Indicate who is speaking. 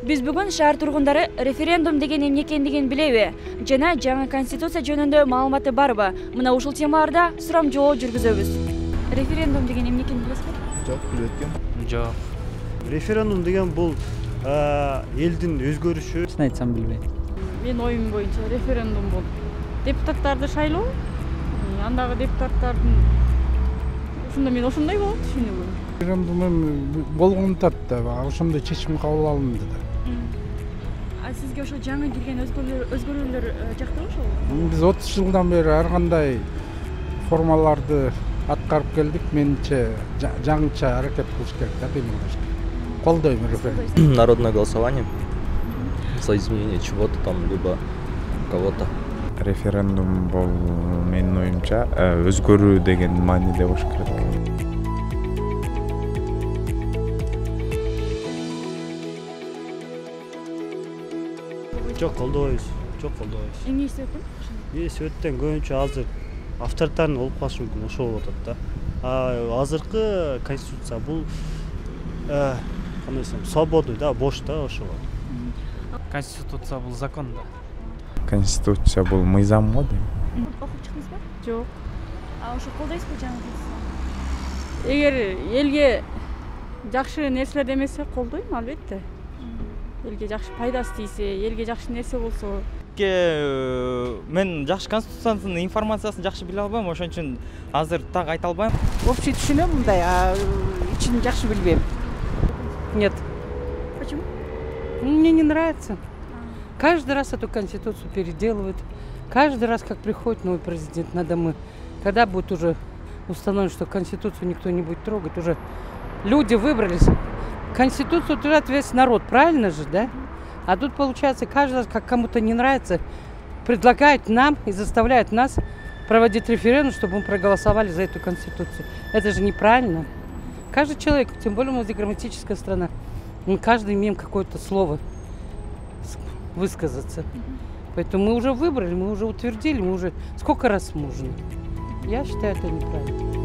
Speaker 1: Биз бүгүн шаар тургундары референдум деген эмне экендигин билеби? Жана жаңы конституция жөнүндө маалыматы барбы? Мына ушул темаларда сурам жоо жүргүзөбүз. Референдум деген эмне экенин билесизби?
Speaker 2: Жок, билбейт экенмин.
Speaker 3: Жок.
Speaker 4: Референдум деген бул элдин өзгөрүшү.
Speaker 3: Чын айтсам билбейм.
Speaker 5: Мен оюм боюнча референдум бул депутаттарды шайлоо. Андагы депутаттардын ушунда мен ошондой болот түшүнүгүм.
Speaker 6: Референдум болгондо да ошондой чечим кабыл алынды да.
Speaker 1: А сизге ошо жаңы кирген өзгөрүүлөр жактыбы ошол?
Speaker 6: Биз 30 жылдан бери ар кандай формаларды аткарып келдик. Менимче жаңыча аракет кылыш керек да, кыймылдаш керек. Колдойм референдум.
Speaker 7: Народное голосование за изменение чего-то там, либо кого-то.
Speaker 2: Референдум бул менин оюмча өзгөрүү деген мааниде болуш керек.
Speaker 4: Жок, колдобойбуз.
Speaker 1: Эмне себептен?
Speaker 4: Себептен көбүнчө азыр авторитарный болуп калышы мүмкүн, ошол болуп атат да. Азыркы конституция бул кандай десем, свободный да, бош да, ошого.
Speaker 3: Конституция бул закон да.
Speaker 2: Конституция бул мыйзам го дейм.
Speaker 1: Окуп чыктыңызбы?
Speaker 5: Жок.
Speaker 1: А ошо колдойсузбу жаңы конституцияны?
Speaker 5: Эгер элге жакшы нерселер демесе колдойм албетте. Элге жакшы пайдасы тийсе, элге жакшы нерсе болсо.
Speaker 3: Мен жакшы конституциянын информациясын жакшы биле албайм, ошон үчүн азыр так айта албайм.
Speaker 8: Общий түшүнөм мындай, а ичин жакшы билбейм.
Speaker 9: Нет.
Speaker 1: Почему?
Speaker 9: Мне не нравится. Каждый раз эту конституцию переделывают. Каждый раз, как приходит новый президент, когда будет уже установлено, что конституцию никто не будет трогать, уже люди выбрались. Конституцию утверждает весь народ, правильно же, да? А тут получается, каждый раз, как кому-то не нравится, предлагают нам и заставляют нас проводить референдум, чтобы мы проголосовали за эту конституцию. Это же неправильно. Каждый человек, тем более мы демократическая страна, мы каждый имеем какое-то слово высказаться. Поэтому мы уже выбрали, мы уже утвердили, мы уже сколько раз можно. Я считаю, это неправильно.